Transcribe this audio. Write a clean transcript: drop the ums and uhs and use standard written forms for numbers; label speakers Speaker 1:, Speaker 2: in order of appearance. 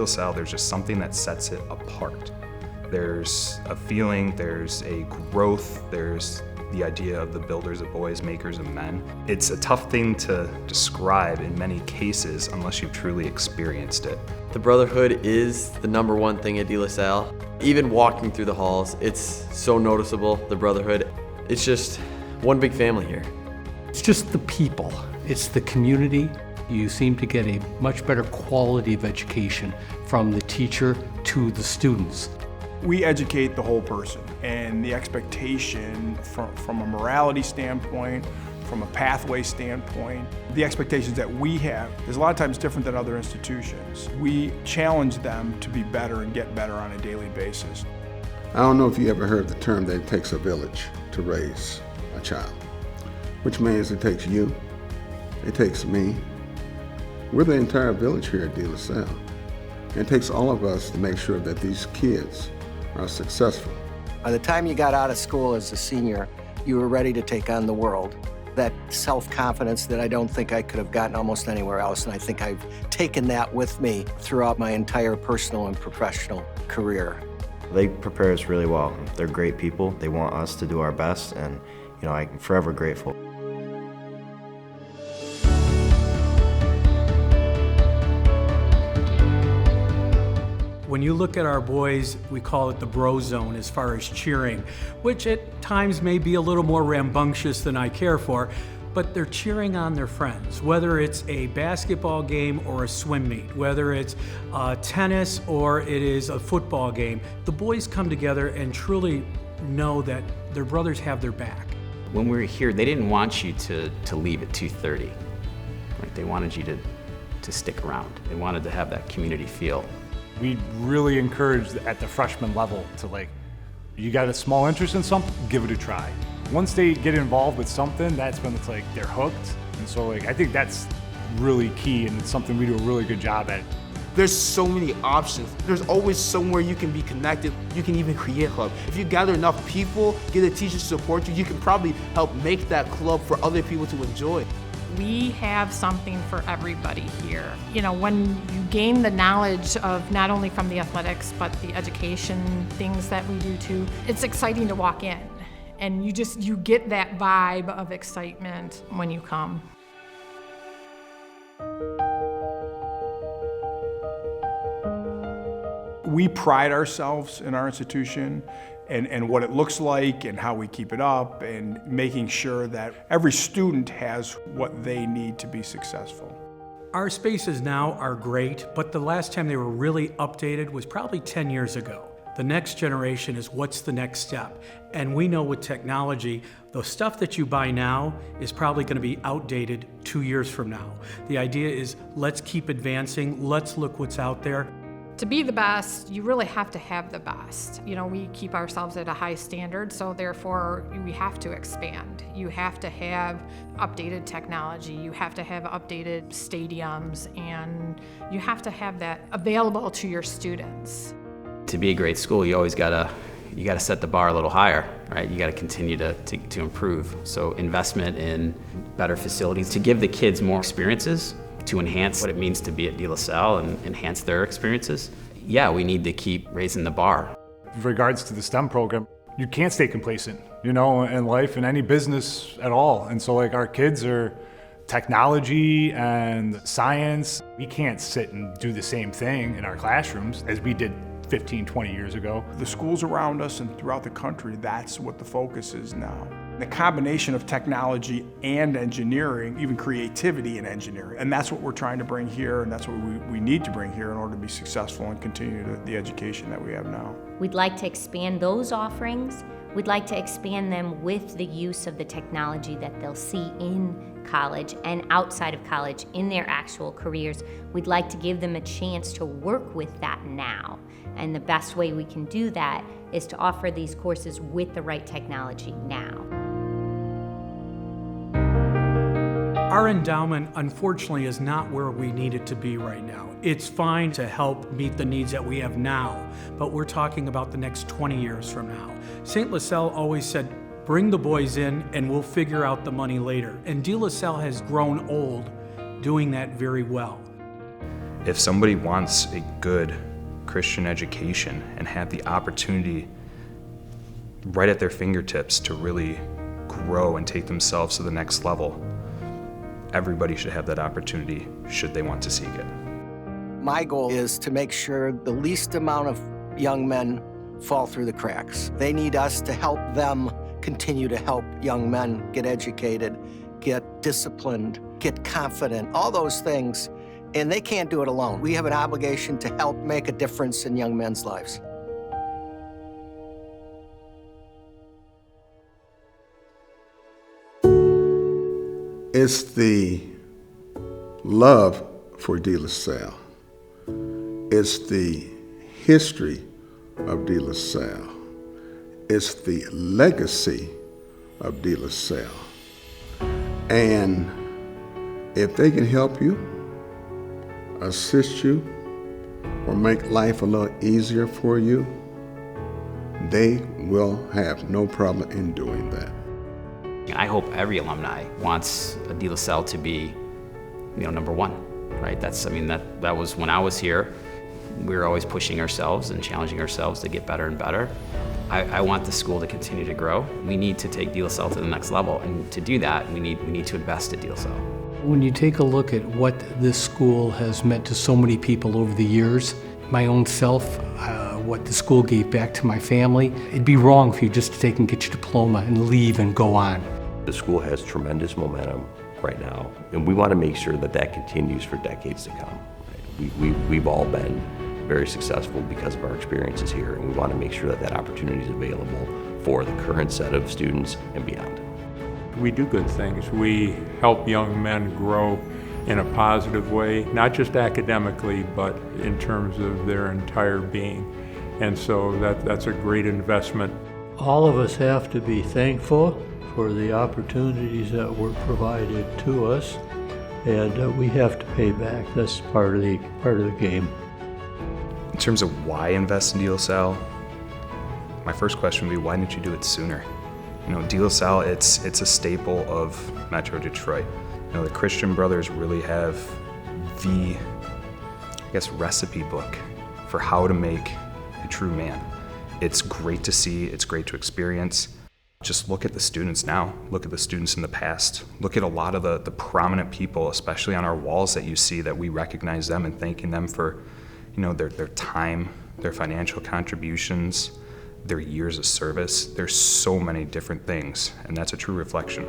Speaker 1: La Salle, there's just something that sets it apart. There's a feeling, there's a growth, there's the idea of the builders of boys, makers of men. It's a tough thing to describe in many cases unless you've truly experienced it.
Speaker 2: The brotherhood is the number one thing at De La Salle. Even walking through the halls, it's so noticeable, the brotherhood. It's just one big family here.
Speaker 3: It's just the people. It's the community. You seem to get a much better quality of education from the teacher to the students.
Speaker 4: We educate the whole person, and the expectation from a morality standpoint, from a pathway standpoint, the expectations that we have is a lot of times different than other institutions. We challenge them to be better and get better on a daily basis.
Speaker 5: I don't know if you ever heard the term that it takes a village to raise a child, which means it takes you, it takes me. We're the entire village here at De La Salle. It takes all of us to make sure that these kids are successful.
Speaker 6: By the time you got out of school as a senior, you were ready to take on the world. That self-confidence that I don't think I could have gotten almost anywhere else, and I think I've taken that with me throughout my entire personal and professional career.
Speaker 7: They prepare us really well. They're great people. They want us to do our best, and I'm forever grateful.
Speaker 8: When you look at our boys, we call it the bro zone as far as cheering, which at times may be a little more rambunctious than I care for, but they're cheering on their friends, whether it's a basketball game or a swim meet, whether it's tennis or it is a football game. The boys come together and truly know that their brothers have their back.
Speaker 9: When we were here, they didn't want you to leave at 2:30. Right? They wanted you to stick around. They wanted to have that community feel.
Speaker 10: We really encourage at the freshman level to you got a small interest in something, give it a try. Once they get involved with something, that's when it's they're hooked. And so I think that's really key, and it's something we do a really good job at.
Speaker 11: There's so many options. There's always somewhere you can be connected. You can even create a club. If you gather enough people, get a teacher to support you, you can probably help make that club for other people to enjoy.
Speaker 12: We have something for everybody here. When you gain the knowledge of not only from the athletics, but the education things that we do too, it's exciting to walk in. And you get that vibe of excitement when you come.
Speaker 4: We pride ourselves in our institution and what it looks like and how we keep it up, and making sure that every student has what they need to be successful.
Speaker 8: Our spaces now are great, but the last time they were really updated was probably 10 years ago. The next generation is what's the next step. And we know with technology, the stuff that you buy now is probably going to be outdated 2 years from now. The idea is let's keep advancing, let's look what's out there.
Speaker 12: To be the best, you really have to have the best. We keep ourselves at a high standard, so therefore we have to expand. You have to have updated technology, you have to have updated stadiums, and you have to have that available to your students.
Speaker 9: To be a great school, you always gotta set the bar a little higher, right? You gotta continue to improve. So investment in better facilities to give the kids more experiences, to enhance what it means to be at De La Salle and enhance their experiences. Yeah, we need to keep raising the bar.
Speaker 10: In regards to the STEM program, you can't stay complacent, in life, in any business at all. And so our kids are technology and science. We can't sit and do the same thing in our classrooms as we did 15, 20 years ago.
Speaker 4: The schools around us and throughout the country, that's what the focus is now. The combination of technology and engineering, even creativity in engineering. And that's what we're trying to bring here, and that's what we need to bring here in order to be successful and continue the education that we have now.
Speaker 13: We'd like to expand those offerings. We'd like to expand them with the use of the technology that they'll see in college and outside of college in their actual careers. We'd like to give them a chance to work with that now. And the best way we can do that is to offer these courses with the right technology now.
Speaker 8: Our endowment, unfortunately, is not where we need it to be right now. It's fine to help meet the needs that we have now, but we're talking about the next 20 years from now. St. La Salle always said, bring the boys in and we'll figure out the money later. And De La Salle has grown old doing that very well.
Speaker 1: If somebody wants a good Christian education and have the opportunity right at their fingertips to really grow and take themselves to the next level, everybody should have that opportunity should they want to seek it.
Speaker 6: My goal is to make sure the least amount of young men fall through the cracks. They need us to help them continue to help young men get educated, get disciplined, get confident, all those things, and they can't do it alone. We have an obligation to help make a difference in young men's lives.
Speaker 5: It's the love for De La Salle. It's the history of De La Salle. It's the legacy of De La Salle. And if they can help you, assist you, or make life a little easier for you, they will have no problem in doing that.
Speaker 9: I hope every alumni wants a De La Salle to be, number one, right? That was when I was here. We were always pushing ourselves and challenging ourselves to get better and better. I want the school to continue to grow. We need to take De La Salle to the next level, and to do that, we need to invest in De La Salle.
Speaker 3: When you take a look at what this school has meant to so many people over the years, my own self, what the school gave back to my family, it'd be wrong for you just to take and get your diploma and leave and go on.
Speaker 14: The school has tremendous momentum right now, and we want to make sure that that continues for decades to come. Right? We've all been very successful because of our experiences here, and we want to make sure that that opportunity is available for the current set of students and beyond.
Speaker 15: We do good things. We help young men grow in a positive way, not just academically, but in terms of their entire being. And so that's a great investment.
Speaker 16: All of us have to be thankful for the opportunities that were provided to us, and we have to pay back. That's part of the game.
Speaker 1: In terms of why invest in De La Salle, my first question would be, why didn't you do it sooner? De La Salle, it's a staple of Metro Detroit. The Christian Brothers really have the, recipe book for how to make a true man. It's great to see, it's great to experience. Just look at the students now, look at the students in the past, look at a lot of the prominent people, especially on our walls that you see, that we recognize them and thanking them for their time, their financial contributions, their years of service. There's so many different things, and that's a true reflection.